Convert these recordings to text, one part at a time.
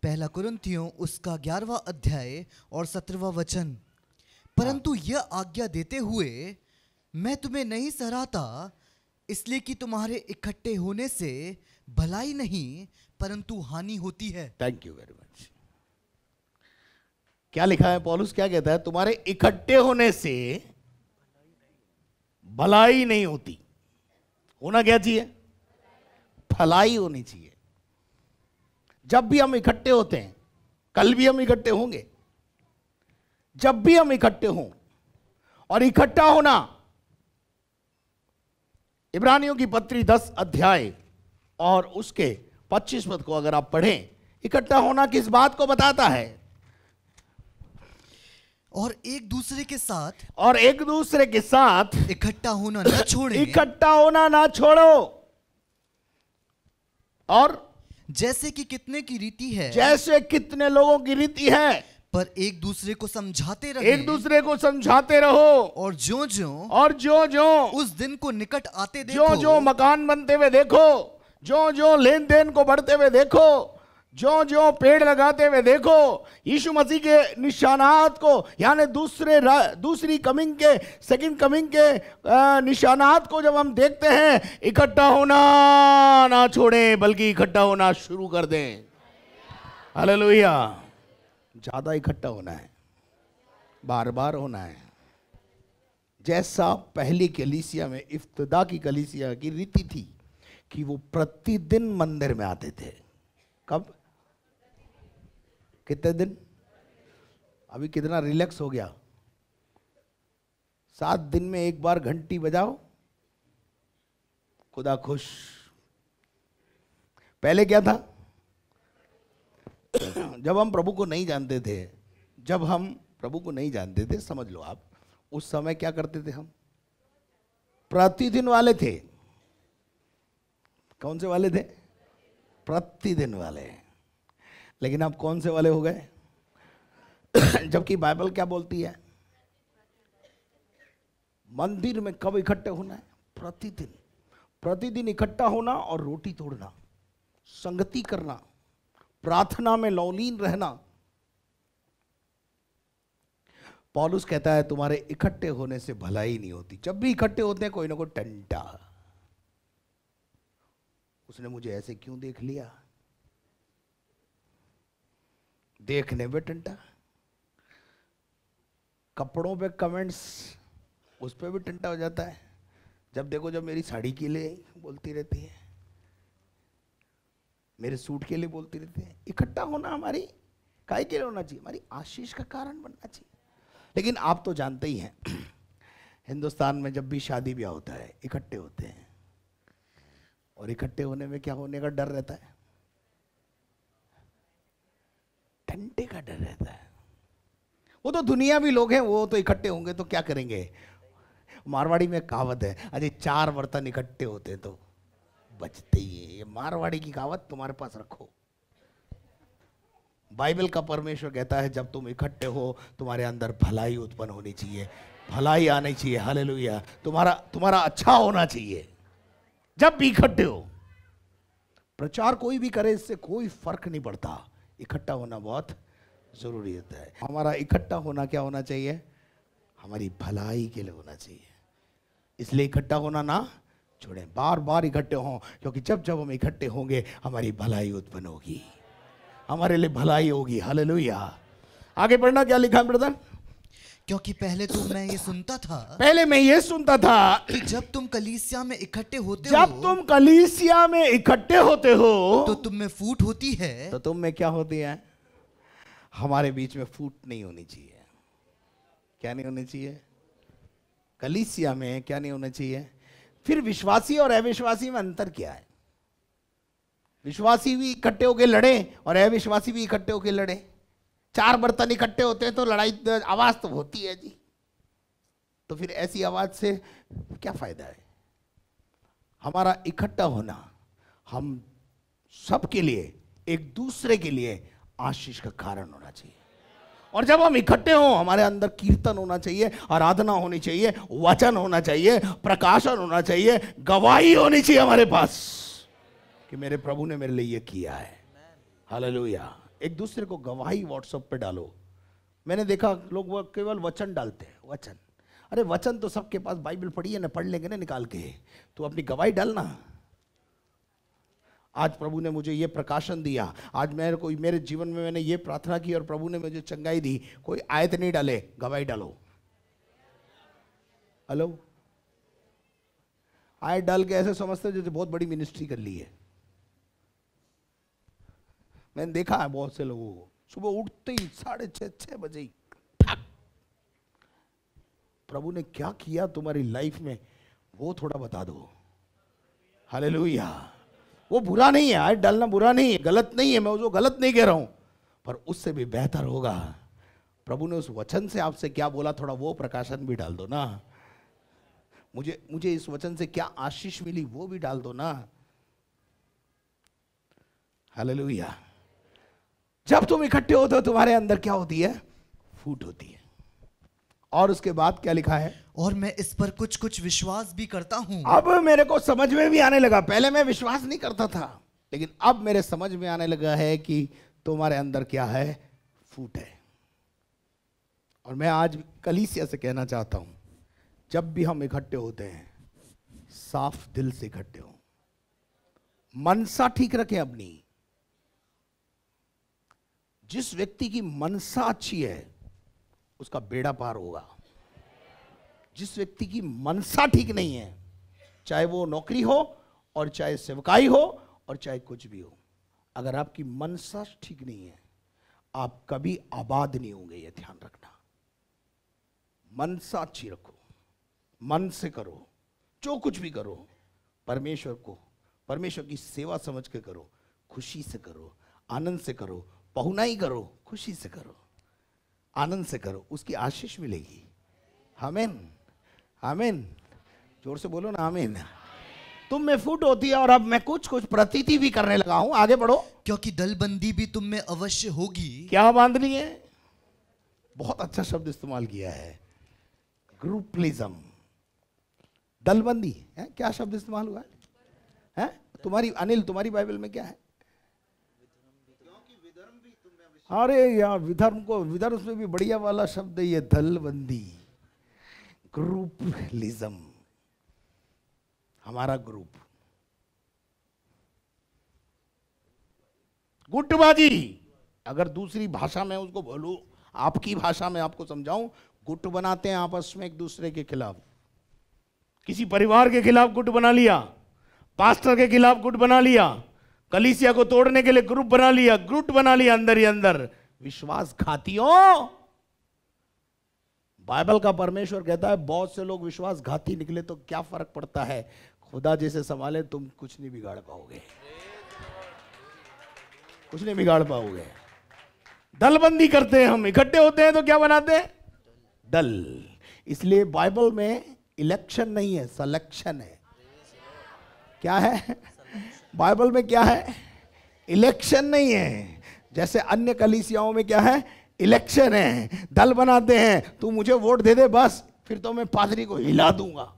पहला कुरिन्थियों उसका 11वां अध्याय और 17वां वचन। परंतु यह आज्ञा देते हुए मैं तुम्हें नहीं सराहता, इसलिए कि तुम्हारे इकट्ठे होने से भलाई नहीं परंतु हानि होती है। Thank you very much. क्या लिखा है पौलुस, क्या कहता है? तुम्हारे इकट्ठे होने से भलाई नहीं होती। होना क्या चाहिए? भलाई होनी चाहिए। जब भी हम इकट्ठे होते हैं, कल भी हम इकट्ठे होंगे, जब भी हम इकट्ठे हों, और इकट्ठा होना, इब्रानियों की पत्री 10 अध्याय और उसके 25 पद को अगर आप पढ़ें, इकट्ठा होना किस बात को बताता है? और एक दूसरे के साथ इकट्ठा होना न छोड़ें। इकट्ठा होना ना छोड़ो। और जैसे कि कितने की रीति है, जैसे कितने लोगों की रीति है, पर एक दूसरे को समझाते रहो। एक दूसरे को समझाते रहो। और जो जो उस दिन को निकट आते देखो, जो मकान बनते हुए देखो, जो लेन देन को बढ़ते हुए देखो, जो पेड़ लगाते हुए देखो, यीशु मसीह के निशानात को, यानी दूसरी कमिंग के, सेकंड कमिंग के निशानात को जब हम देखते हैं, इकट्ठा होना ना छोड़ें, बल्कि इकट्ठा होना शुरू कर दें। हालेलुया। ज्यादा इकट्ठा होना है, बार बार होना है। जैसा पहली कलीसिया में, इफ्तिदा की कलीसिया की रीति थी कि वो प्रतिदिन मंदिर में आते थे। कब? कितने दिन? अभी कितना रिलैक्स हो गया। 7 दिन में एक बार घंटी बजाओ, खुदा खुश। पहले क्या था? जब हम प्रभु को नहीं जानते थे, समझ लो आप, उस समय क्या करते थे हम? प्रतिदिन वाले थे। कौन से वाले थे? प्रतिदिन वाले। लेकिन आप कौन से वाले हो गए? जबकि बाइबल क्या बोलती है? मंदिर में कब इकट्ठे होना है? प्रतिदिन। प्रतिदिन इकट्ठा होना और रोटी तोड़ना, संगति करना, प्रार्थना में लौलीन रहना। पौलुस कहता है तुम्हारे इकट्ठे होने से भलाई नहीं होती। जब भी इकट्ठे होते हैं कोई ना कोई टंटा, उसने मुझे ऐसे क्यों देख लिया, देखने पे टंटा, कपड़ों पे कमेंट्स, उस पे भी टंटा हो जाता है। जब देखो, जब मेरी साड़ी के लिए बोलती रहती है, मेरे सूट के लिए बोलती रहती है। इकट्ठा होना हमारी काहे के लिए होना चाहिए? हमारी आशीष का कारण बनना चाहिए। लेकिन आप तो जानते ही हैं, हिंदुस्तान में जब भी शादी ब्याह होता है, इकट्ठे होते हैं, और इकट्ठे होने में क्या होने का डर रहता है? टंटे का डर रहता है। वो तो दुनियावी लोग हैं, वो तो इकट्ठे होंगे तो क्या करेंगे? मारवाड़ी में कहावत है, अरे 4 बर्तन इकट्ठे होते तो बचते ही है। ये मारवाड़ी की कहावत तुम्हारे पास रखो। बाइबल का परमेश्वर कहता है जब तुम इकट्ठे हो, तुम्हारे अंदर भलाई उत्पन्न होनी चाहिए, भलाई आनी चाहिए। हालेलुया। तुम्हारा अच्छा होना चाहिए जब भी इकट्ठे हो। प्रचार कोई भी करे, इससे कोई फर्क नहीं पड़ता। इकट्ठा होना बहुत जरूरी होता है। हमारा इकट्ठा होना क्या होना चाहिए? हमारी भलाई के लिए होना चाहिए। इसलिए इकट्ठा होना ना छोड़ें, बार बार इकट्ठे हों, क्योंकि जब जब हम इकट्ठे होंगे हमारी भलाई उत्पन्न होगी, हमारे लिए भलाई होगी। हालेलुया। आगे बढ़ना, क्या लिखा ब्रदर? क्योंकि पहले तो मैं ये सुनता था कि जब तुम कलीसिया में इकट्ठे होते हो तो तुम में फूट होती है। तो तुम में क्या होती है? हमारे बीच में फूट नहीं होनी चाहिए। क्या नहीं होनी चाहिए? कलीसिया में क्या नहीं होना चाहिए? फिर विश्वासी और अविश्वासी में अंतर क्या है? विश्वासी भी इकट्ठे होकर लड़े और अविश्वासी भी इकट्ठे होकर लड़े। 4 बर्तन इकट्ठे होते हैं तो लड़ाई, आवाज तो होती है जी। तो फिर ऐसी आवाज से क्या फायदा है? हमारा इकट्ठा होना हम सबके लिए, एक दूसरे के लिए आशीष का कारण होना चाहिए। और जब हम इकट्ठे हों, हमारे अंदर कीर्तन होना चाहिए, आराधना होनी चाहिए, वचन होना चाहिए, प्रकाशन होना चाहिए, गवाही होनी चाहिए हमारे पास कि मेरे प्रभु ने मेरे लिए ये किया है। हालेलुया। एक दूसरे को गवाही व्हाट्सएप पे डालो। मैंने देखा लोग वो केवल वचन डालते हैं, वचन। अरे वचन तो सबके पास बाइबल पढ़ी है ना, पढ़ लेंगे ना निकाल के, तो अपनी गवाही डालना। आज प्रभु ने मुझे ये प्रकाशन दिया, आज मेरे जीवन में मैंने ये प्रार्थना की और प्रभु ने मुझे चंगाई दी। कोई आयत नहीं डाले, गवाही डालो। हेलो, आयत डाल के ऐसे समझते जैसे बहुत बड़ी मिनिस्ट्री कर ली है। मैंने देखा है बहुत से लोगों को सुबह उठते ही 6:30 बजे ही प्रभु ने क्या किया तुम्हारी लाइफ में वो थोड़ा बता दो। हालेलुया। वो बुरा नहीं है, आयत डालना बुरा नहीं है, गलत नहीं है, मैं उसको गलत नहीं कह रहा हूं, पर उससे भी बेहतर होगा प्रभु ने उस वचन से आपसे क्या बोला, थोड़ा वो प्रकाशन भी डाल दो ना। मुझे इस वचन से क्या आशीष मिली वो भी डाल दो ना। हालेलुया। जब तुम इकट्ठे होते हो तुम्हारे अंदर क्या होती है, फूट होती है। और उसके बाद क्या लिखा है, और मैं इस पर कुछ कुछ विश्वास भी करता हूं। अब मेरे को समझ में भी आने लगा, पहले मैं विश्वास नहीं करता था, लेकिन अब मेरे समझ में आने लगा है कि तुम्हारे अंदर क्या है, फूट है। और मैं आज कलीसिया से कहना चाहता हूं, जब भी हम इकट्ठे होते हैं साफ दिल से इकट्ठे हो, मनसा ठीक रखें अपनी। जिस व्यक्ति की मनसा अच्छी है उसका बेड़ा पार होगा। जिस व्यक्ति की मनसा ठीक नहीं है, चाहे वो नौकरी हो और चाहे सेवकाई हो और चाहे कुछ भी हो, अगर आपकी मनसा ठीक नहीं है आप कभी आबाद नहीं होंगे, ये ध्यान रखना। मनसा अच्छी रखो, मन से करो, जो कुछ भी करो परमेश्वर की सेवा समझ के करो, खुशी से करो, आनंद से करो, पहुनाई करो, खुशी से करो, आनंद से करो, उसकी आशीष मिलेगी। आमीन, आमीन। जोर से बोलो ना, आमीन। तुम में फूट होती है। और अब मैं कुछ कुछ प्रतीति भी करने लगा हूं, आगे बढ़ो। क्योंकि दलबंदी भी तुम में अवश्य होगी। क्या बांधनी है? बहुत अच्छा शब्द इस्तेमाल किया है, ग्रुपलिज्म, दलबंदी है। क्या शब्द इस्तेमाल हुआ है? तुम्हारी अनिल, तुम्हारी बाइबल में क्या है? अरे यार, विधर्म में भी बढ़िया वाला शब्द है ये, दलबंदी, ग्रुपलिज्म। हमारा ग्रुप, गुटबाजी। अगर दूसरी भाषा में उसको बोलूं, आपकी भाषा में आपको समझाऊं, गुट बनाते हैं आपस में एक दूसरे के खिलाफ। किसी परिवार के खिलाफ गुट बना लिया, पास्टर के खिलाफ गुट बना लिया, कलीसिया को तोड़ने के लिए ग्रुप बना लिया, गुट बना लिया अंदर ही अंदर। विश्वासघातियों, बाइबल का परमेश्वर कहता है बहुत से लोग विश्वासघाती निकले तो क्या फर्क पड़ता है, खुदा जैसे संभाले तुम कुछ नहीं बिगाड़ पाओगे, कुछ नहीं बिगाड़ पाओगे। दलबंदी करते हैं हम, इकट्ठे होते हैं तो क्या बनाते हैं, दल। इसलिए बाइबल में इलेक्शन नहीं है, सिलेक्शन है। क्या है बाइबल में? क्या है? इलेक्शन नहीं है। जैसे अन्य कलीसियाओं में क्या है, इलेक्शन है, दल बनाते हैं, तू मुझे वोट दे दे बस, फिर तो मैं पादरी को हिला दूंगा।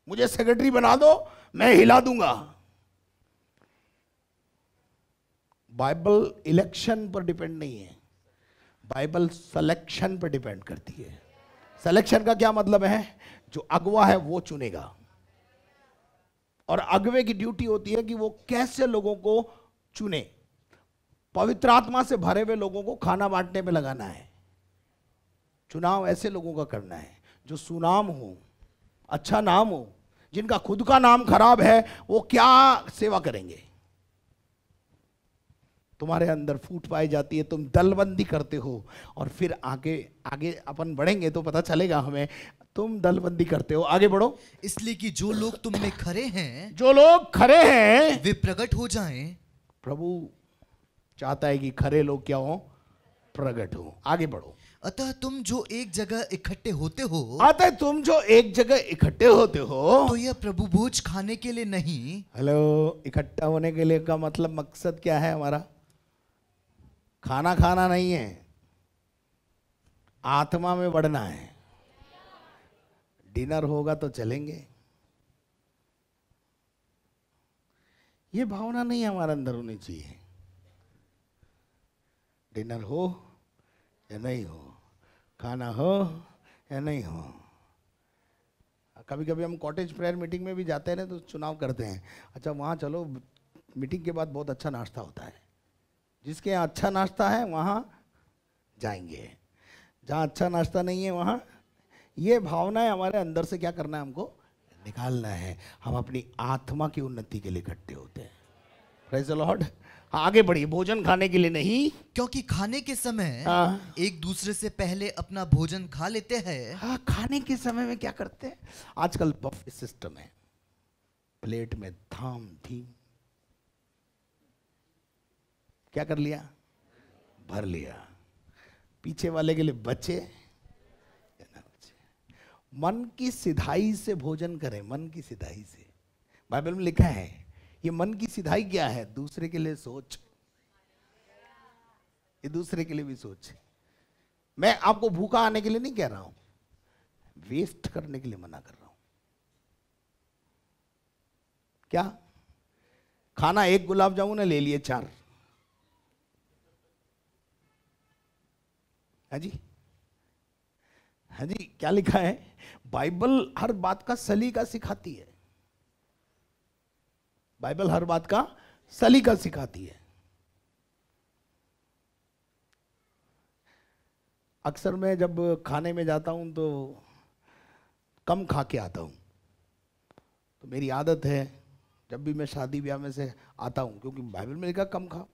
मुझे सेक्रेटरी बना दो, मैं हिला दूंगा। बाइबल इलेक्शन पर डिपेंड नहीं है, बाइबल सिलेक्शन पर डिपेंड करती है। सिलेक्शन का क्या मतलब है? जो अगवा है वो चुनेगा, और अगवे की ड्यूटी होती है कि वो कैसे लोगों को चुने। पवित्र आत्मा से भरे हुए लोगों को खाना बांटने में लगाना है। चुनाव ऐसे लोगों का करना है जो सुनाम हो, अच्छा नाम हो। जिनका खुद का नाम खराब है वो क्या सेवा करेंगे? तुम्हारे अंदर फूट पाई जाती है, तुम दलबंदी करते हो, और फिर आगे आगे अपन बढ़ेंगे तो पता चलेगा हमें, तुम दलबंदी करते हो। आगे बढ़ो। इसलिए कि जो लोग तुम में खरे हैं, जो लोग खरे हैं वे प्रकट हो जाएं। प्रभु चाहता है कि खरे लोग क्या हो, प्रकट हो। आगे बढ़ो। अतः तुम जो एक जगह इकट्ठे होते हो, तो यह प्रभु भोज खाने के लिए नहीं। हेलो, इकट्ठा होने के लिए का मतलब मकसद क्या है हमारा? खाना खाना नहीं है, आत्मा में बढ़ना है। डिनर होगा तो चलेंगे। ये भावना नहीं हमारे अंदर होनी चाहिए। डिनर हो या नहीं हो, खाना हो या नहीं हो। कभी कभी हम कॉटेज प्रेयर मीटिंग में भी जाते हैं ना, तो चुनाव करते हैं, अच्छा वहाँ चलो मीटिंग के बाद बहुत अच्छा नाश्ता होता है, जिसके यहाँ अच्छा नाश्ता है वहाँ जाएंगे, जहाँ अच्छा नाश्ता नहीं है वहाँ। ये भावनाएं हमारे अंदर से क्या करना है, हमको निकालना है। हम अपनी आत्मा की उन्नति के लिए इकट्ठे होते हैं। Praise the Lord. आगे बढ़िए, भोजन खाने के लिए नहीं, क्योंकि खाने के समय एक दूसरे से पहले अपना भोजन खा लेते हैं। हाँ, खाने के समय में क्या करते हैं, आजकल बफे सिस्टम है, प्लेट में धाम धीम क्या कर लिया, भर लिया, पीछे वाले के लिए बचे या ना बचे। मन की सिधाई से भोजन करें, मन की सिधाई से। बाइबल में लिखा है, ये मन की सिधाई क्या है, दूसरे के लिए सोच, ये दूसरे के लिए भी सोच। मैं आपको भूखा आने के लिए नहीं कह रहा हूं, वेस्ट करने के लिए मना कर रहा हूं। क्या खाना, एक गुलाब जामुन ले लिए 4, हाँ जी, हाँ जी, क्या लिखा है, बाइबल हर बात का सलीका सिखाती है, बाइबल हर बात का सलीका सिखाती है। अक्सर मैं जब खाने में जाता हूं तो कम खा के आता हूं, तो मेरी आदत है जब भी मैं शादी ब्याह में से आता हूं, क्योंकि बाइबल में लिखा कम खाओ।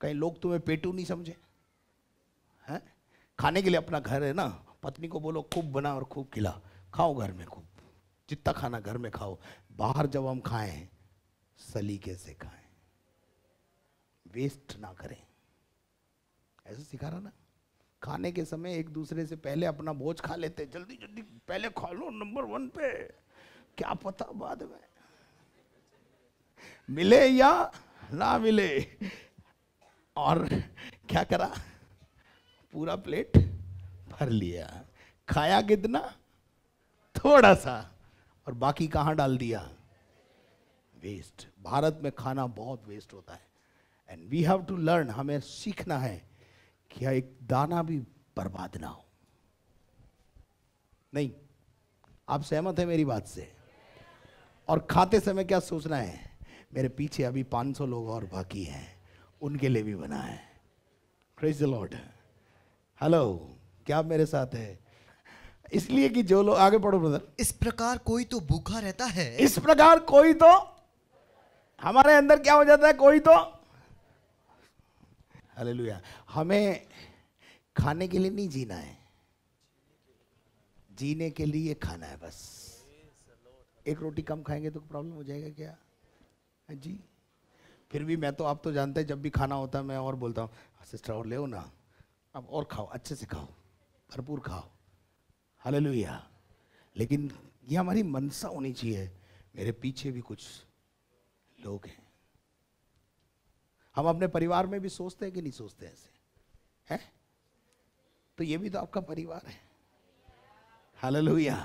कहीं लोग तुम्हें पेटू नहीं समझे हैं। खाने के लिए अपना घर है ना, पत्नी को बोलो खूब बना और खूब खिला, खाओ घर में खूब, जितना खाना घर में खाओ, बाहर जब हम खाएं सलीके से खाएं, वेस्ट ना करें। ऐसा सिखा रहा ना, खाने के समय एक दूसरे से पहले अपना भोज खा लेते, जल्दी जल्दी पहले खा लो नंबर 1 पे, क्या पता बाद में मिले या ना मिले। और क्या करा, पूरा प्लेट भर लिया, खाया कितना, थोड़ा सा, और बाकी कहां डाल दिया, वेस्ट। भारत में खाना बहुत वेस्ट होता है, and we have to learn, हमें सीखना है कि एक दाना भी बर्बाद ना हो। नहीं, आप सहमत हैं मेरी बात से? और खाते समय क्या सोचना है, मेरे पीछे अभी 500 लोग और बाकी हैं, उनके लिए भी बना है। Praise the Lord. हेलो, क्या आप मेरे साथ है? इसलिए कि जो लोग, आगे पढ़ो ब्रदर। इस प्रकार कोई तो भूखा रहता है, इस प्रकार कोई तो, हमारे अंदर क्या हो जाता है, कोई तो। हालेलुया। हमें खाने के लिए नहीं जीना है, जीने के लिए खाना है बस। एक रोटी कम खाएंगे तो प्रॉब्लम हो जाएगा क्या जी? फिर भी मैं तो, आप तो जानते हैं, जब भी खाना होता है मैं और बोलता हूँ, सिस्टर और ले ना, अब और खाओ, अच्छे से खाओ, भरपूर खाओ। हालेलुया। लेकिन ये हमारी मनसा होनी चाहिए, मेरे पीछे भी कुछ लोग हैं। हम अपने परिवार में भी सोचते हैं कि नहीं सोचते ऐसे हैं? तो ये भी तो आपका परिवार है। हालेलुया।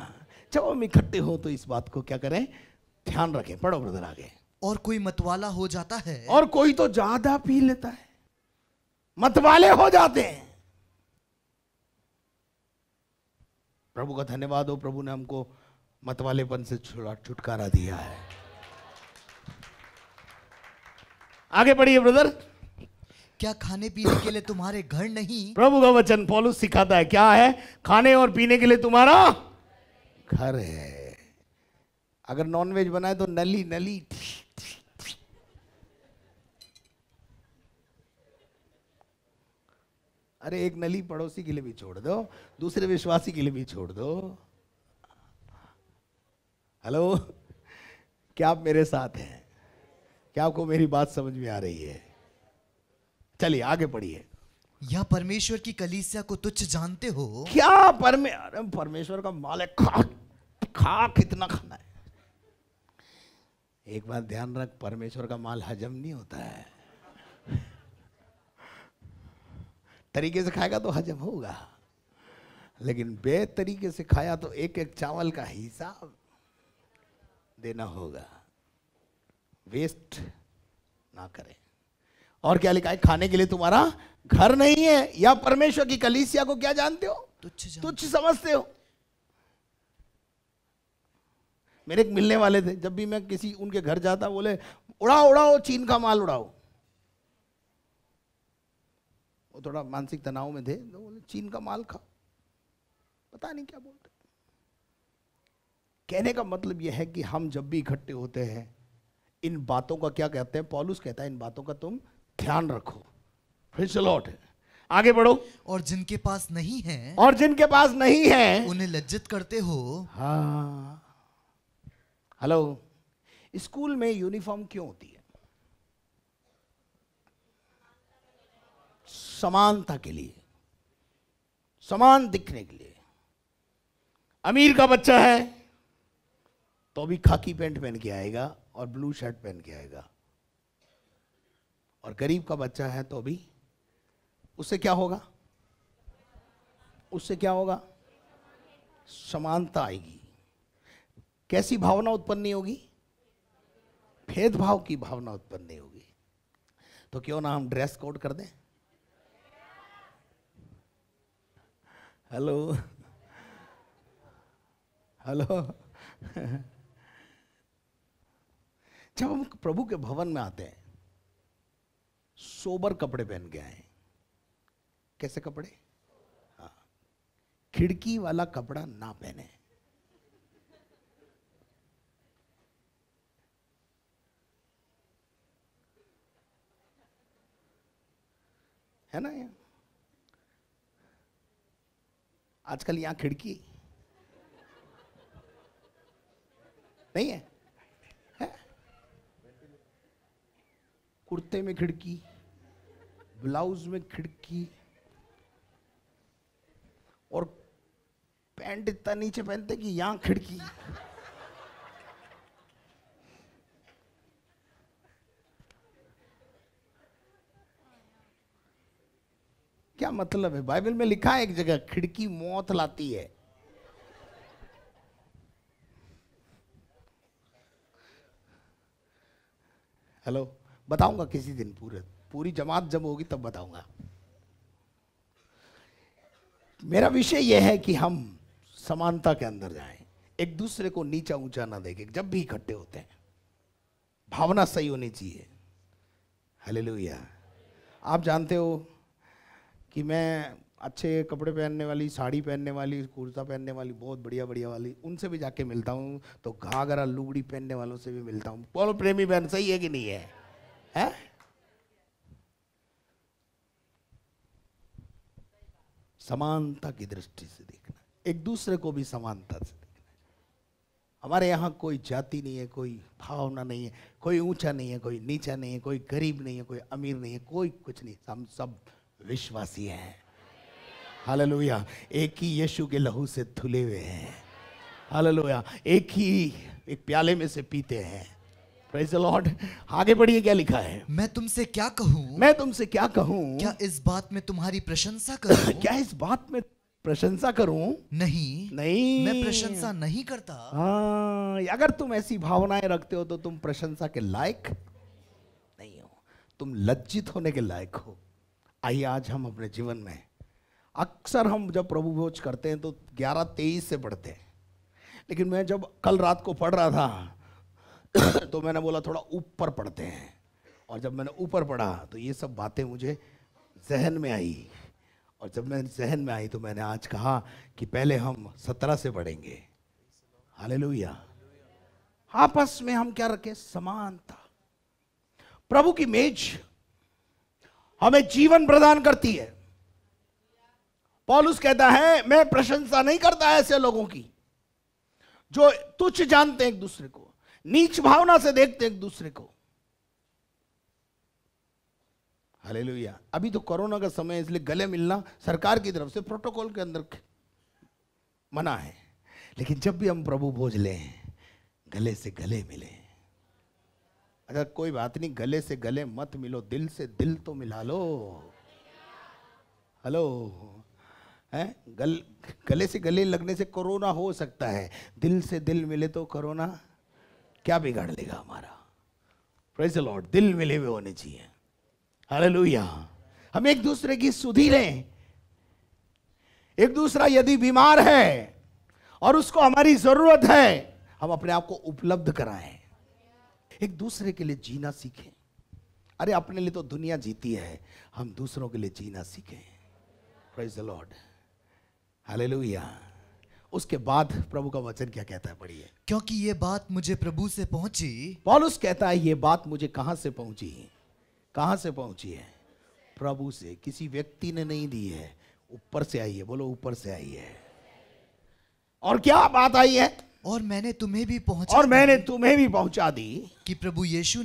जब हम इकट्ठे हो तो इस बात को क्या करें, ध्यान रखें। पढ़ो ब्रदर आगे। और कोई मतवाला हो जाता है, और कोई तो ज्यादा पी लेता है, मतवाले हो जाते हैं। प्रभु का धन्यवाद हो, प्रभु ने हमको मतवालेपन से छुटकारा दिया है। आगे बढ़िए ब्रदर। क्या खाने पीने के लिए तुम्हारे घर नहीं? प्रभु का वचन पौलुस सिखाता है, क्या है, खाने और पीने के लिए तुम्हारा घर है। अगर नॉनवेज बनाए तो नली नली, अरे एक नली पड़ोसी के लिए भी छोड़ दो, दूसरे विश्वासी के लिए भी छोड़ दो। हेलो, क्या आप मेरे साथ हैं? क्या आपको मेरी बात समझ में आ रही है? चलिए आगे बढ़िए। या परमेश्वर की कलीसिया को तुच्छ जानते हो? क्या परमेश्वर का माल है, खा कितना खाना है। एक बात ध्यान रख, परमेश्वर का माल हजम नहीं होता है। तरीके से खाएगा तो हजम होगा, लेकिन बेतरीके से खाया तो एक एक चावल का हिसाब देना होगा, वेस्ट ना करें। और क्या लिखा है? खाने के लिए तुम्हारा घर नहीं है, या परमेश्वर की कलीसिया को क्या जानते हो? तुच्छ समझते हो। मेरे एक मिलने वाले थे, जब भी मैं किसी उनके घर जाता बोले उड़ाओ उड़ाओ चीन का माल उड़ाओ। वो थोड़ा मानसिक तनाव में थे, तो बोले चीन का माल खाओ, पता नहीं क्या बोलते। कहने का मतलब यह है कि हम जब भी इकट्ठे होते हैं, इन बातों का क्या कहते हैं? पौलुस कहता है इन बातों का तुम ध्यान रखो। Praise the Lord. आगे बढ़ो। और जिनके पास नहीं है, और जिनके पास नहीं है उन्हें लज्जित करते हो। हाँ, हेलो, स्कूल में यूनिफॉर्म क्यों होती है? समानता के लिए, समान दिखने के लिए। अमीर का बच्चा है तो भी खाकी पैंट पहन के आएगा और ब्लू शर्ट पहन के आएगा, और गरीब का बच्चा है तो भी उससे क्या होगा? उससे क्या होगा? समानता आएगी। कैसी भावना उत्पन्न नहीं होगी? भेदभाव की भावना उत्पन्न नहीं होगी। तो क्यों ना हम ड्रेस कोड कर दें? हेलो हेलो जब हम प्रभु के भवन में आते हैं, सोबर कपड़े पहन के आए। कैसे कपड़े? हाँ, खिड़की वाला कपड़ा ना पहने। है ना? ये आजकल यहां खिड़की नहीं है, है? कुर्ते में खिड़की, ब्लाउज में खिड़की, और पैंट इतना नीचे पहनते कि यहां खिड़की। क्या मतलब है? बाइबल में लिखा है एक जगह, खिड़की मौत लाती है। हेलो, बताऊंगा किसी दिन, पूरी जमात जब होगी तब बताऊंगा। मेरा विषय यह है कि हम समानता के अंदर जाएं, एक दूसरे को नीचा ऊंचा ना देखें। जब भी इकट्ठे होते हैं, भावना सही होनी चाहिए। हालेलुया। आप जानते हो कि मैं अच्छे कपड़े पहनने वाली, साड़ी पहनने वाली, कुर्ता पहनने वाली, बहुत बढ़िया बढ़िया वाली, उनसे भी जाके मिलता हूँ। तो घाघरा लुगड़ी पहनने वालों से भी मिलता हूँ। बोलो प्रेमी बहन, सही है कि नहीं है? है? समानता की दृष्टि से देखना, एक दूसरे को भी समानता से देखना। हमारे यहाँ कोई जाति नहीं है, कोई भावना नहीं है, कोई ऊंचा नहीं है, कोई नीचा नहीं है, कोई गरीब नहीं है, कोई अमीर नहीं है, कोई कुछ नहीं। हम सब विश्वासी हैं। हालेलुया। एक ही यीशु के लहू से धुले हुए हैं। हालेलुया। एक ही एक प्याले में से पीते हैं। Praise the Lord. आगे बढ़िए, क्या लिखा है? मैं तुमसे क्या कहूँ? मैं तुमसे क्या कहूँ? क्या इस बात में तुम्हारी प्रशंसा करूं? क्या इस बात में प्रशंसा करूं? नहीं, नहीं, मैं प्रशंसा नहीं करता। हाँ, अगर तुम ऐसी भावनाएं रखते हो तो तुम प्रशंसा के लायक नहीं हो, तुम लज्जित होने के लायक हो। आइए आज हम अपने जीवन में, अक्सर हम जब प्रभु भोज करते हैं तो 11:23 से पढ़ते हैं, लेकिन मैं जब कल रात को पढ़ रहा था तो मैंने बोला थोड़ा ऊपर पढ़ते हैं, और जब मैंने ऊपर पढ़ा तो ये सब बातें मुझे जहन में आई, और जब मैं जहन में आई तो मैंने आज कहा कि पहले हम 17 से पढ़ेंगे। हालेलुया। आपस में हम क्या रखें? समानता। प्रभु की मेज हमें जीवन प्रदान करती है। पौलुस कहता है मैं प्रशंसा नहीं करता ऐसे लोगों की जो तुच्छ जानते हैं एक दूसरे को, नीच भावना से देखते हैं एक दूसरे को। हालेलुया। अभी तो कोरोना का समय है, इसलिए गले मिलना सरकार की तरफ से प्रोटोकॉल के अंदर मना है, लेकिन जब भी हम प्रभु भोज लें, गले से गले मिले। अगर कोई बात नहीं, गले से गले मत मिलो, दिल से दिल तो मिला लो। हेलो, है? गले से गले लगने से कोरोना हो सकता है, दिल से दिल मिले तो कोरोना क्या बिगाड़ लेगा हमारा? Praise the Lord. दिल मिले हुए होने चाहिए। हालेलुया। हम एक दूसरे की सुधि लें। एक दूसरा यदि बीमार है और उसको हमारी जरूरत है, हम अपने आप को उपलब्ध कराएं। एक दूसरे के लिए जीना सीखें। अरे अपने लिए तो दुनिया जीती है, हम दूसरों के लिए जीना सीखें। Praise the Lord. हालेलुया। उसके बाद प्रभु का वचन क्या कहता है, पढ़िए। क्योंकि ये बात मुझे प्रभु से पहुंची। पौलुस कहता है ये बात मुझे कहां से पहुंची? कहां से पहुंची है? प्रभु से। किसी व्यक्ति ने नहीं दी है, ऊपर से आई है। बोलो ऊपर से आई है। और क्या बात आई है? और मैंने तुम्हें भी पहुंचा दी कि प्रभु यीशु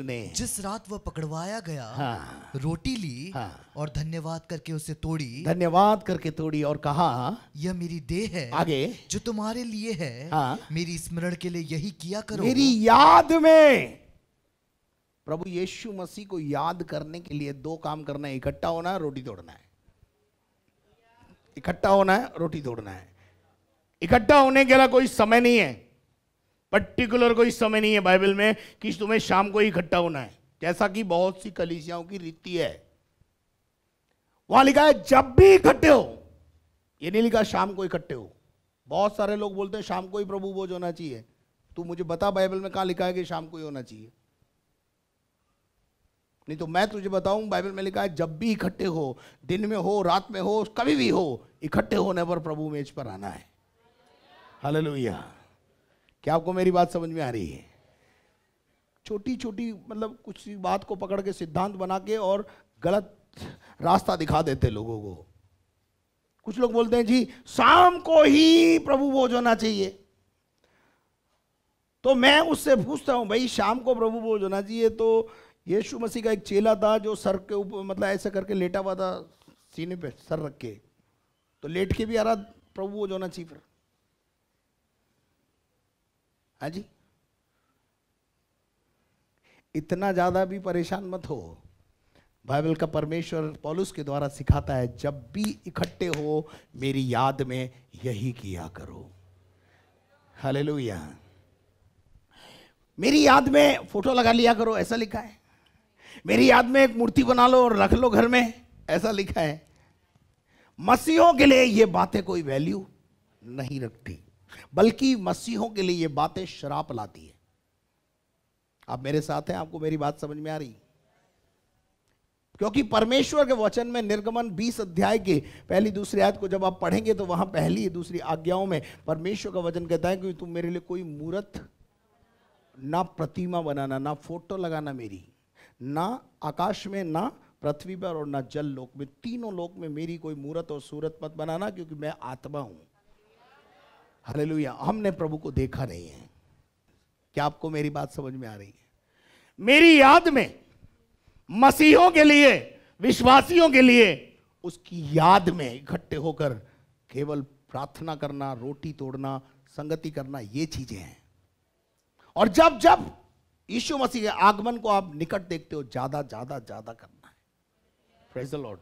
ने जिस रात वह पकड़वाया गया, हाँ, रोटी ली, हाँ, और धन्यवाद करके उसे तोड़ी और कहा, यह मेरी देह है, आगे जो तुम्हारे लिए है, हाँ, मेरी स्मरण के लिए यही किया करो। मेरी याद में। प्रभु यीशु मसीह को याद करने के लिए दो काम करना है। इकट्ठा होना है, रोटी तोड़ना है। इकट्ठा होना है, रोटी तोड़ना है। इकट्ठा होने के लिए कोई समय नहीं है, पर्टिकुलर कोई समय नहीं है बाइबल में कि तुम्हें शाम को ही इकट्ठा होना है, जैसा कि बहुत सी कलीसियाओं की रीति है। वहां लिखा है जब भी इकट्ठे हो, ये नहीं लिखा शाम को इकट्ठे हो। बहुत सारे लोग बोलते हैं शाम को ही प्रभु भोज होना चाहिए। तू मुझे बता बाइबल में कहां लिखा है कि शाम को ही होना चाहिए? नहीं तो मैं तुझे बताऊं, बाइबल में लिखा है जब भी इकट्ठे हो, दिन में हो, रात में हो, कभी भी हो, इकट्ठे होने पर प्रभु मेज पर आना है। हालेलुया। क्या आपको मेरी बात समझ में आ रही है? छोटी छोटी मतलब कुछ बात को पकड़ के सिद्धांत बना के और गलत रास्ता दिखा देते लोगों को। कुछ लोग बोलते हैं जी शाम को ही प्रभु भोज होना चाहिए। तो मैं उससे पूछता हूं, भाई शाम को प्रभु भोज होना चाहिए तो यीशु मसीह का एक चेला था जो सर के ऊपर मतलब ऐसे करके लेटा हुआ था, सीने पे सर रख के, तो लेट के भी आ रहा प्रभु भोज होना चाहिए फिर? हाँ जी। इतना ज्यादा भी परेशान मत हो। बाइबल का परमेश्वर पौलुस के द्वारा सिखाता है जब भी इकट्ठे हो मेरी याद में यही किया करो। हालेलुया। मेरी याद में फोटो लगा लिया करो, ऐसा लिखा है। मेरी याद में एक मूर्ति बना लो और रख लो घर में, ऐसा लिखा है। मसीहों के लिए ये बातें कोई वैल्यू नहीं रखती, बल्कि मसीहों के लिए ये बातें श्राप लाती है। आप मेरे साथ हैं? आपको मेरी बात समझ में आ रही? क्योंकि परमेश्वर के वचन में निर्गमन 20 अध्याय के पहली दूसरी आयत को जब आप पढ़ेंगे तो वहां पहली दूसरी आज्ञाओं में परमेश्वर का वचन कहता है कि तुम मेरे लिए कोई मूर्त, ना प्रतिमा बनाना, ना फोटो लगाना मेरी, ना आकाश में, ना पृथ्वी पर और ना जल लोक में, तीनों लोक में मेरी कोई मूर्त और सूरत मत बनाना, क्योंकि मैं आत्मा हूं। हालेलुया। हमने प्रभु को देखा नहीं है। क्या आपको मेरी बात समझ में आ रही है? मेरी याद में मसीहों के लिए, विश्वासियों के लिए, उसकी याद में इकट्ठे होकर केवल प्रार्थना करना, रोटी तोड़ना, संगति करना, ये चीजें हैं। और जब जब यीशु मसीह के आगमन को आप निकट देखते हो, ज्यादा ज्यादा ज्यादा करना है। Praise the Lord.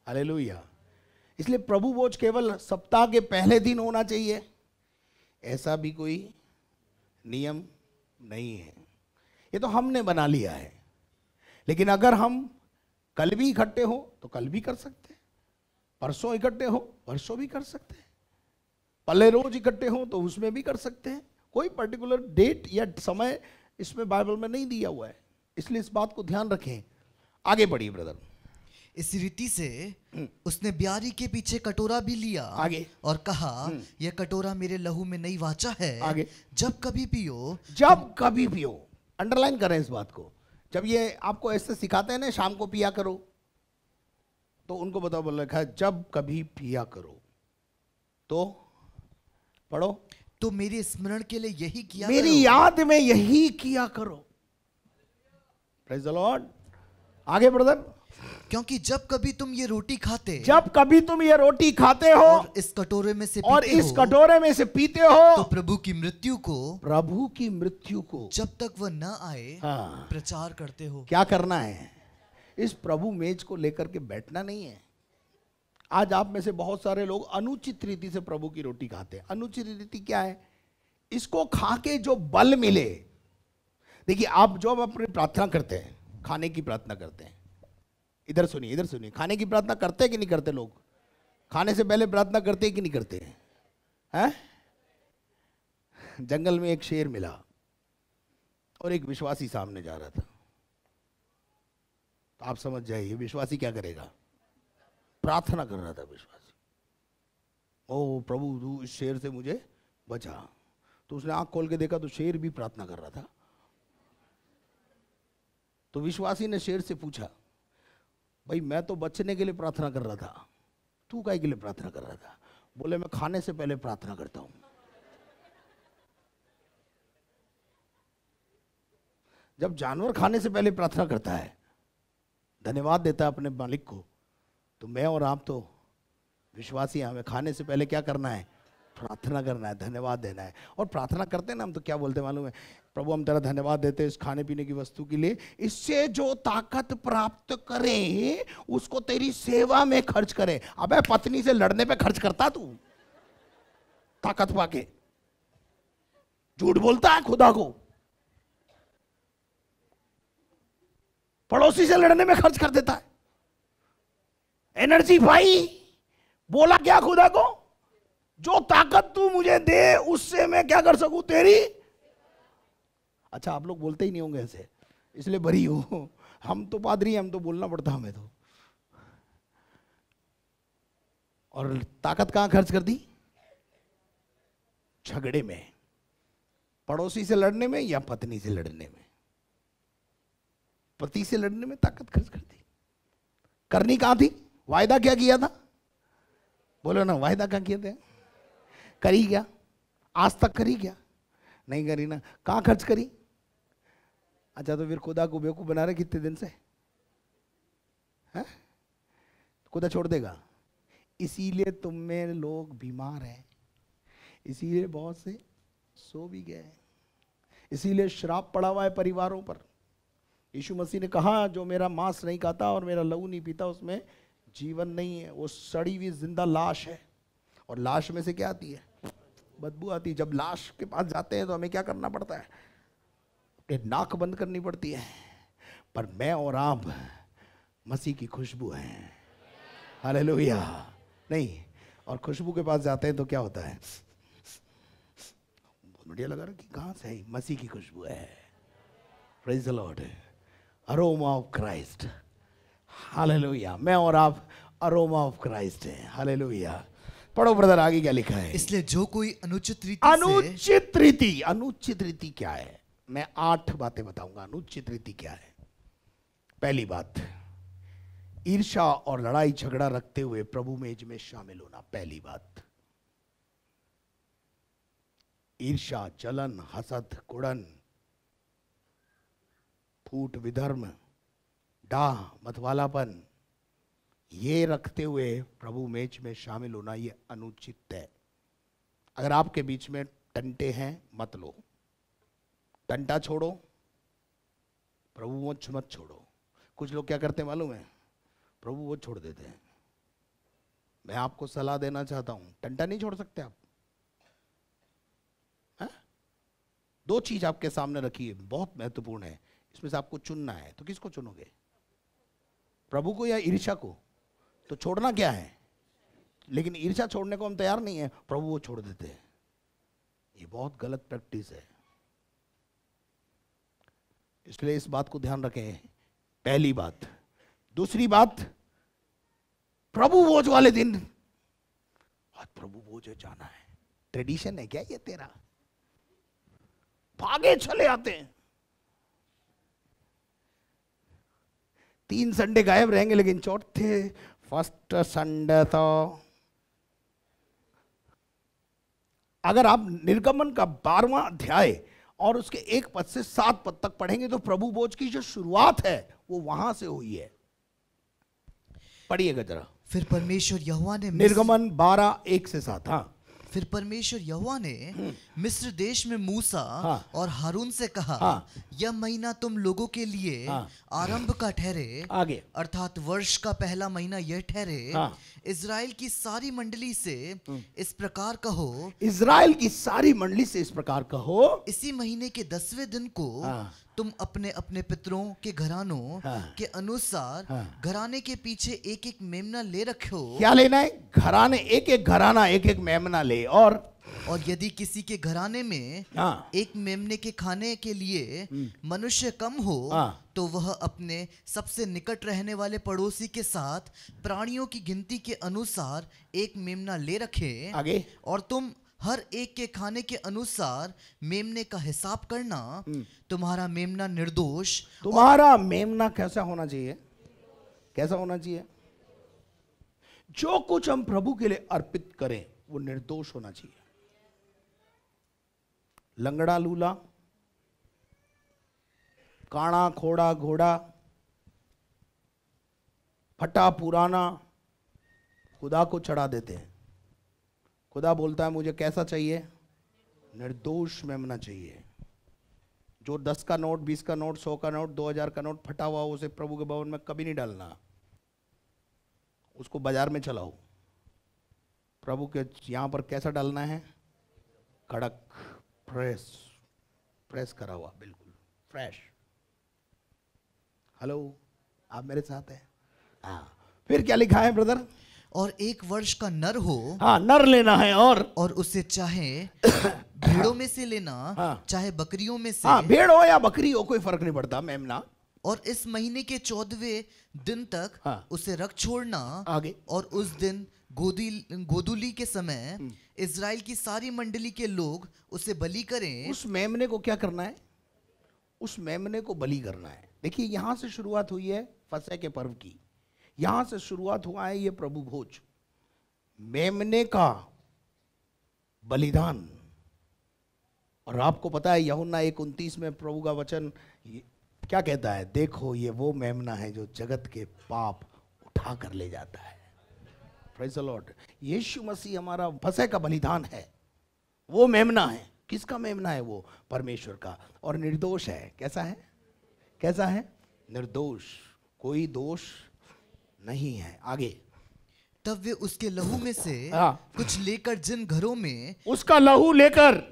हालेलुया। इसलिए प्रभु भोज केवल सप्ताह के पहले दिन होना चाहिए, ऐसा भी कोई नियम नहीं है। ये तो हमने बना लिया है। लेकिन अगर हम कल भी इकट्ठे हो तो कल भी कर सकते हैं, परसों इकट्ठे हो परसों भी कर सकते हैं, पहले रोज इकट्ठे हो तो उसमें भी कर सकते हैं। कोई पर्टिकुलर डेट या समय इसमें बाइबल में नहीं दिया हुआ है। इसलिए इस बात को ध्यान रखें। आगे बढ़िए ब्रदर। इस रीति से उसने ब्यारी के पीछे कटोरा भी लिया, आगे, और कहा, यह कटोरा मेरे लहू में नई वाचा है, आगे, जब कभी पियो, जब कभी पियो। अंडरलाइन करें इस बात को। जब ये आपको ऐसे सिखाते हैं ना शाम को पिया करो, तो उनको बताओ, बोल रखा है जब कभी पिया करो। तो पढ़ो, तो मेरे स्मरण के लिए यही किया मेरी करो। याद में यही किया करो। Praise the Lord. आगे ब्रदर। क्योंकि जब कभी तुम ये रोटी खाते, जब कभी तुम ये रोटी खाते हो और इस कटोरे में से पीते और इस कटोरे में से पीते हो, तो प्रभु की मृत्यु को जब तक वह न आए, हाँ, प्रचार करते हो। क्या करना है? इस प्रभु मेज को लेकर के बैठना नहीं है। आज आप में से बहुत सारे लोग अनुचित रीति से प्रभु की रोटी खाते हैं। अनुचित रीति क्या है? इसको खा के जो बल मिले। देखिए आप जो अपनी प्रार्थना करते हैं, खाने की प्रार्थना करते हैं, इधर सुनिए, इधर सुनिए, खाने की प्रार्थना करते हैं कि नहीं करते? लोग खाने से पहले प्रार्थना करते हैं कि नहीं करते हैं? जंगल में एक शेर मिला और एक विश्वासी सामने जा रहा था। तो आप समझ जाइए विश्वासी क्या करेगा? प्रार्थना कर रहा था विश्वासी, ओ प्रभु तू इस शेर से मुझे बचा। तो उसने आंख खोल के देखा तो शेर भी प्रार्थना कर रहा था। तो विश्वासी ने शेर से पूछा, भाई मैं तो बचने के लिए प्रार्थना कर रहा था, तू काहे के लिए प्रार्थना कर रहा था? बोले मैं खाने से पहले प्रार्थना करता हूं। जब जानवर खाने से पहले प्रार्थना करता है, धन्यवाद देता है अपने मालिक को, तो मैं और आप तो विश्वासी, हमें खाने से पहले क्या करना है? प्रार्थना करना है, धन्यवाद देना है। और प्रार्थना करते हैं ना हम, तो क्या बोलते हैं मालूम है? प्रभु हम तेरा धन्यवाद देते हैं इस खाने पीने की वस्तु के लिए, इससे जो ताकत प्राप्त करे उसको तेरी सेवा में खर्च करे। अबे पत्नी से लड़ने पे खर्च करता तू ताकत पाके? झूठ बोलता है खुदा को। पड़ोसी से लड़ने में खर्च कर देता है एनर्जी। भाई बोला क्या खुदा को? जो ताकत तू मुझे दे उससे मैं क्या कर सकूं? तेरी। अच्छा आप लोग बोलते ही नहीं होंगे ऐसे, इसलिए भरी हो। हम तो पादरी, हम तो बोलना पड़ता हमें तो। और ताकत कहां खर्च कर दी? झगड़े में, पड़ोसी से लड़ने में या पत्नी से लड़ने में। पति से लड़ने में ताकत खर्च कर दी। करनी कहां थी? वायदा क्या किया था? बोलो ना, वायदा क्या किया था? करी क्या? आज तक करी क्या? नहीं करी ना। कहां खर्च करी? अच्छा तो फिर खुदा को बेवकूफ बना रहे कितने दिन से? हैं? खुदा छोड़ देगा? इसीलिए तुम में लोग बीमार हैं, इसीलिए बहुत से सो भी गए, इसीलिए श्राप पड़ा हुआ है परिवारों पर। यीशु मसीह ने कहा जो मेरा मांस नहीं खाता और मेरा लहू नहीं पीता उसमें जीवन नहीं है। वो सड़ी हुई जिंदा लाश है, और लाश में से क्या आती है? बदबू आती है। जब लाश के पास जाते हैं तो हमें क्या करना पड़ता है? नाक बंद करनी पड़ती है। पर मैं और आप मसीह की खुशबू हैं। हालेलुया। नहीं, और खुशबू के पास जाते हैं तो क्या होता है? बहुत बढ़िया लगा रहा कि कहां से है? मसीह की खुशबू है। Praise the Lord. Aroma of Christ. Hallelujah. मैं और आप अरोमा ऑफ क्राइस्ट हैं। हालेलुया। पढ़ो ब्रदर, आगे क्या लिखा है? इसलिए जो कोई अनुचित रीति अनुचित रीति क्या है? मैं 8 बातें बताऊंगा। अनुचित रीति क्या है? पहली बात, ईर्ष्या और लड़ाई झगड़ा रखते हुए प्रभु मेज में शामिल होना। पहली बात, ईर्ष्या, जलन, हसद, कुड़न, फूट, विधर्म, डाह, मतवालापन, ये रखते हुए प्रभु मेज में शामिल होना, ये अनुचित है। अगर आपके बीच में टंटे हैं मत लो। टंटा छोड़ो, प्रभु मोक्ष मत छोड़ो। कुछ लोग क्या करते हैं मालूम है? प्रभु वो छोड़ देते हैं। मैं आपको सलाह देना चाहता हूं, टंटा नहीं छोड़ सकते आप। है? 2 चीज आपके सामने रखी है, बहुत महत्वपूर्ण है। इसमें से आपको चुनना है, तो किसको चुनोगे? प्रभु को या ईर्ष्या को? तो छोड़ना क्या है? लेकिन ईर्ष्या छोड़ने को हम तैयार नहीं है, प्रभु वो छोड़ देते हैं। ये बहुत गलत प्रैक्टिस है, इसलिए इस बात को ध्यान रखें। पहली बात। दूसरी बात, प्रभु भोज वाले दिन, आज प्रभु भोज जाना है। ट्रेडिशन है क्या ये तेरा? भागे चले आते हैं। 3 संडे गायब रहेंगे, लेकिन चौथे फर्स्ट संडे तो अगर आप निर्गमन का 12वां अध्याय और उसके 1 पद से 7 पद तक पढ़ेंगे तो प्रभु भोज की जो शुरुआत है वो वहां से हुई है। पढ़िएगा जरा। फिर परमेश्वर यहोवा ने निर्गमन 12:1 से 7। हाँ, फिर परमेश्वर यहोवा ने मिस्र देश में मूसा हाँ। और हारून से कहा, हाँ। यह महीना तुम लोगों के लिए हाँ। आरंभ का ठहरे, आगे। अर्थात वर्ष का पहला महीना यह ठहरे। हाँ। इज़राइल की सारी मंडली से इस प्रकार कहो, इज़राइल की सारी मंडली से इस प्रकार कहो, इसी महीने के 10वें दिन को हाँ। तुम अपने अपने पितरों के घरानों हाँ। के अनुसार हाँ। घराने के पीछे एक एक मेमना ले रखो। क्या लेना है? घराने, एक एक घराना एक एक मेमना ले। और यदि किसी के घराने में हाँ। एक मेमने के खाने के लिए मनुष्य कम हो, हाँ। तो वह अपने सबसे निकट रहने वाले पड़ोसी के साथ प्राणियों की गिनती के अनुसार एक मेमना ले रखे। आगे। और तुम हर एक के खाने के अनुसार मेमने का हिसाब करना। तुम्हारा मेमना निर्दोष। तुम्हारा मेमना कैसा होना चाहिए? कैसा होना चाहिए? जो कुछ हम प्रभु के लिए अर्पित करें वो निर्दोष होना चाहिए। लंगड़ा लूला, काना खोड़ा घोड़ा, फटा पुराना खुदा को चढ़ा देते हैं। खुदा बोलता है मुझे कैसा चाहिए? निर्दोष मेमना चाहिए। जो 10 का नोट, 20 का नोट, 100 का नोट, 2000 का नोट फटा हुआ, उसे प्रभु के भवन में कभी नहीं डालना। उसको बाजार में चलाओ। प्रभु के यहां पर कैसा डालना है? कड़क, प्रेस करा हुआ, बिल्कुल फ्रेश। हेलो, आप मेरे साथ हैं? हाँ। फिर क्या लिखा है ब्रदर? और 1 वर्ष का नर हो। हाँ, नर लेना है। और उसे चाहे भेड़ों में से लेना, हाँ। चाहे बकरियों में से। हाँ, भेड़ हो या बकरी हो, कोई फर्क नहीं पड़ता मेमना। और इस महीने के 14वें दिन तक हाँ। उसे रख छोड़ना। आगे। और उस दिन गोधूली के समय इज़राइल की सारी मंडली के लोग उसे बलि करें। उस मेमने को क्या करना है? उस मेमने को बलि करना है। देखिए, यहां से शुरुआत हुई है फसह के पर्व की। यहां से शुरुआत हुआ है ये प्रभु भोज, मेमने का बलिदान। और आपको पता है यूहन्ना 1:29 में प्रभु का वचन क्या कहता है? देखो, ये वो मेमना है जो जगत के पाप उठा कर ले जाता है। Praise the lord. Yeshu Masih हमारा फसह का बलिदान है, वो मेमना है। किसका मेमना है वो? परमेश्वर का। और निर्दोष है। कैसा है? कैसा है? निर्दोष, कोई दोष नहीं है। आगे। तब वे उसके लहू में से हाँ। कुछ लेकर जिन घरों में, उसका लहू लेकर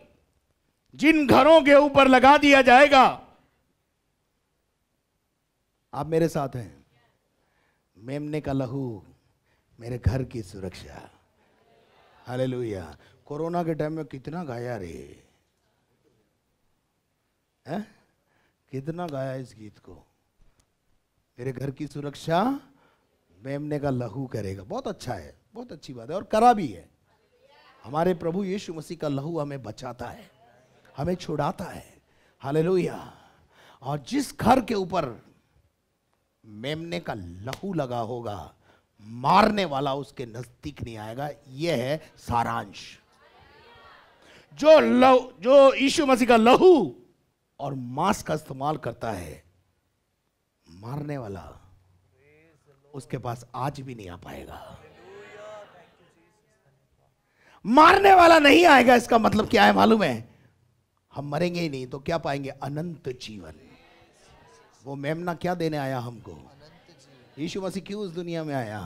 जिन घरों के ऊपर लगा दिया जाएगा। आप मेरे साथ हैं? मेमने का लहू, मेरे घर की सुरक्षा। हालेलुया। कोरोना के टाइम में कितना गाया रे, हैं? कितना गाया इस गीत को। मेरे घर की सुरक्षा मेमने का लहू करेगा। बहुत अच्छा है, बहुत अच्छी बात है, और करा भी है। हमारे प्रभु यीशु मसीह का लहू हमें बचाता है, हमें छुड़ाता है। हालेलुया। और जिस घर के ऊपर मेमने का लहू लगा होगा, मारने वाला उसके नजदीक नहीं आएगा। यह है सारांश। जो यीशु मसीह का लहू और मांस का इस्तेमाल करता है, मारने वाला उसके पास आज भी नहीं आ पाएगा। मारने वाला नहीं आएगा। इसका मतलब क्या है मालूम है? हम मरेंगे ही नहीं तो क्या पाएंगे? अनंत जीवन। वो मेमना क्या देने आया हमको? यीशु मसीह क्यों इस दुनिया में आया?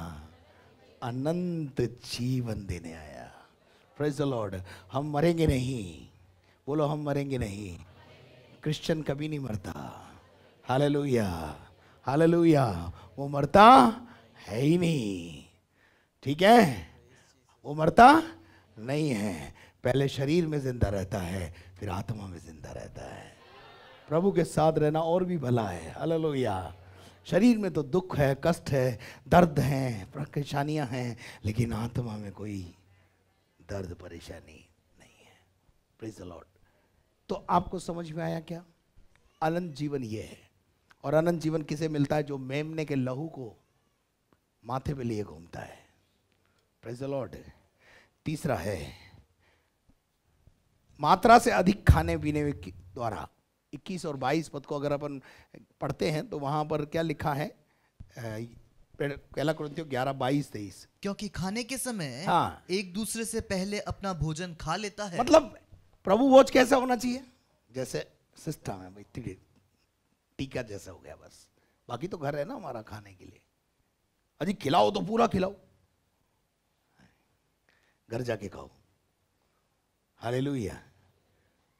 अनंत जीवन देने आया। Praise the Lord. हम मरेंगे नहीं। बोलो, हम मरेंगे नहीं। क्रिश्चियन कभी नहीं मरता। Hallelujah, hallelujah. वो मरता है ही नहीं। ठीक है, वो मरता नहीं है। पहले शरीर में जिंदा रहता है, फिर आत्मा में जिंदा रहता है। प्रभु के साथ रहना और भी भला है। हालेलुया। शरीर में तो दुख है, कष्ट है, दर्द है, परेशानियां हैं, लेकिन आत्मा में कोई दर्द परेशानी नहीं है। Praise the Lord. तो आपको समझ में आया क्या? अनंत जीवन ये है। और अनंत जीवन किसे मिलता है? जो मेमने के लहू को माथे पे लिए घूमता है। Praise the Lord. तीसरा है मात्रा से अधिक खाने पीने के द्वारा। 21 और 22 पद को अगर अपन पढ़ते हैं तो वहां पर क्या लिखा है? पहला कुरिन्थियों 11:22-23। क्योंकि खाने के समय हाँ। एक दूसरे से पहले अपना भोजन खा लेता है। मतलब प्रभु भोज कैसा होना चाहिए? जैसे सिस्टम है भाई, टीका जैसा हो गया बस, बाकी तो घर है ना हमारा खाने के लिए। अजी खिलाओ तो पूरा खिलाओ, घर जाके खाओ। हालेलुया,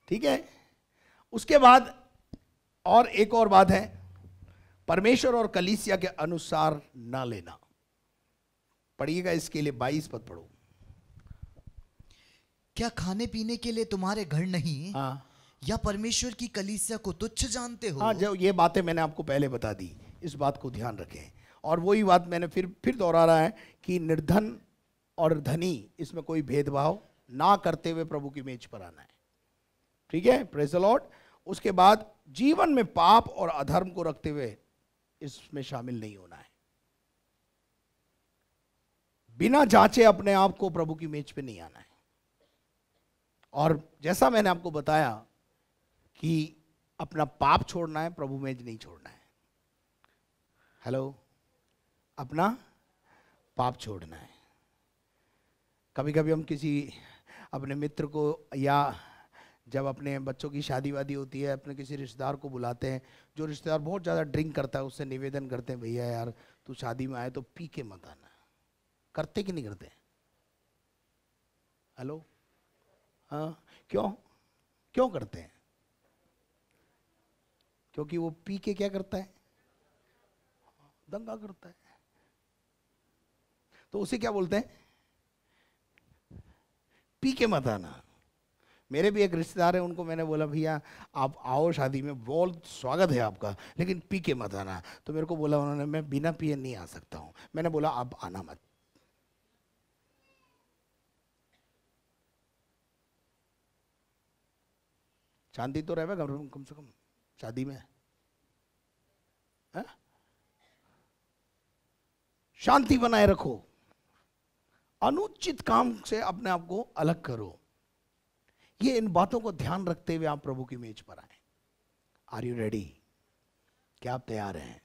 ठीक है। उसके बाद और एक और बात है, परमेश्वर और कलीसिया के अनुसार ना लेना। पढ़िएगा इसके लिए 22 पद पढ़ो। क्या खाने पीने के लिए तुम्हारे घर नहीं, हाँ, या परमेश्वर की कलीसिया को तुच्छ जानते हो? हाँ, जो ये बातें मैंने आपको पहले बता दी, इस बात को ध्यान रखें। और वही बात मैंने फिर दोहरा रहा है कि निर्धन और धनी, इसमें कोई भेदभाव ना करते हुए प्रभु की मेज पर आना है, ठीक है। Praise the Lord. उसके बाद जीवन में पाप और अधर्म को रखते हुए इसमें शामिल नहीं होना है। बिना जांचे अपने आप को प्रभु की मेज पे नहीं आना है। और जैसा मैंने आपको बताया कि अपना पाप छोड़ना है, प्रभु मेज नहीं छोड़ना है। हेलो, अपना पाप छोड़ना है। कभी कभी हम किसी अपने मित्र को, या जब अपने बच्चों की शादी वादी होती है, अपने किसी रिश्तेदार को बुलाते हैं, जो रिश्तेदार बहुत ज़्यादा ड्रिंक करता है, उससे निवेदन करते हैं, भैया यार तू शादी में आए तो पी के मत आना। करते कि नहीं करते? हेलो, हाँ, क्यों करते हैं? क्योंकि वो पी के क्या करता है? दंगा करता है। तो उसे क्या बोलते हैं? पी के मत आना। मेरे भी एक रिश्तेदार है, उनको मैंने बोला भैया आप आओ शादी में, बहुत स्वागत है आपका, लेकिन पी के मत आना। तो मेरे को बोला उन्होंने, मैं बिना पिए नहीं आ सकता हूं। मैंने बोला आप आना मत। शांति तो रहे कम से कम शादी में, है? शांति बनाए रखो, अनुचित काम से अपने आप को अलग करो। ये इन बातों को ध्यान रखते हुए आप प्रभु की मेज पर आए। Are you ready? क्या आप तैयार हैं?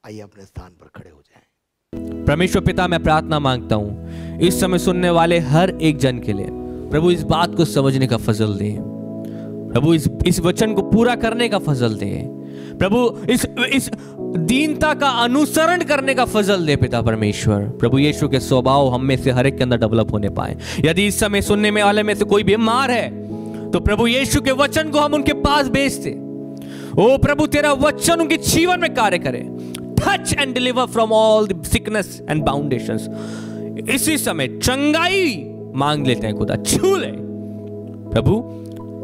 आइए अपने स्थान पर खड़े हो जाएं। परमेश्वर पिता, मैं प्रार्थना मांगता हूं इस समय सुनने वाले हर एक जन के लिए, प्रभु इस बात को समझने का फजल दे। प्रभु इस वचन को पूरा करने का फजल दे। प्रभु इस दीनता का अनुसरण करने का फजल दे पिता परमेश्वर। प्रभु यीशु के स्वभाव हम में से हर एक के अंदर डेवलप होने पाए। यदि इस समय सुनने में वाले में से कोई बीमार है, तो प्रभु यीशु के वचन को हम उनके पास भेजते। ओ प्रभु, तेरा वचन उनके जीवन में कार्य करे। Touch and deliver from all the sickness and बाउंडेशंस। इसी समय चंगाई मांग लेते हैं खुदा, छू ले प्रभु।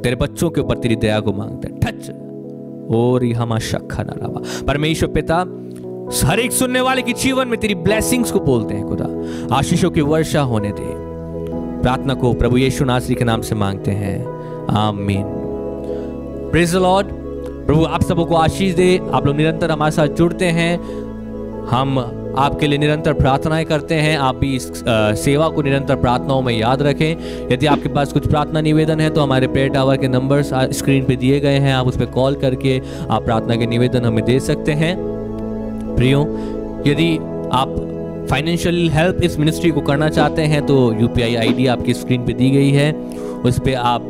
तेरे बच्चों के ऊपर तेरी दया को मांगते हैं, टच। और हम शक्खा ना रवा। परमेश्वर पिता, हर एक सुनने वाले के जीवन में तेरी ब्लेसिंग्स को बोलते हैं खुदा, आशीषों की वर्षा होने दे। प्रार्थना को प्रभु यीशु नासरी के नाम से मांगते हैं, आमीन। Praise the Lord. प्रभु आप सबों को आशीष दे। आप लोग निरंतर हमारे साथ जुड़ते हैं, हम आपके लिए निरंतर प्रार्थनाएं करते हैं। आप भी इस सेवा को निरंतर प्रार्थनाओं में याद रखें। यदि आपके पास कुछ प्रार्थना निवेदन है तो हमारे प्रेयर टावर के नंबर्स स्क्रीन पे दिए गए हैं, आप उस पर कॉल करके आप प्रार्थना के निवेदन हमें दे सकते हैं। प्रियो, यदि आप फाइनेंशियल हेल्प इस मिनिस्ट्री को करना चाहते हैं तो UPI ID आपकी स्क्रीन पे दी गई है, उस पर आप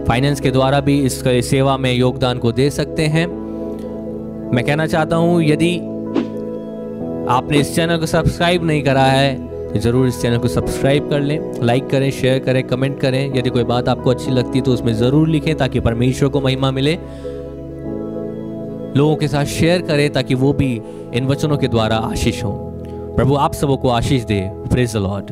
फाइनेंस के द्वारा भी इस सेवा में योगदान को दे सकते हैं। मैं कहना चाहता हूँ, यदि आपने इस चैनल को सब्सक्राइब नहीं करा है तो ज़रूर इस चैनल को सब्सक्राइब कर लें, लाइक करें, शेयर करें, कमेंट करें। यदि कोई बात आपको अच्छी लगती है तो उसमें ज़रूर लिखें ताकि परमेश्वर को महिमा मिले। लोगों के साथ शेयर करें ताकि वो भी इन वचनों के द्वारा आशीष हों। प्रभु आप सबों को आशीष दे। Praise the Lord.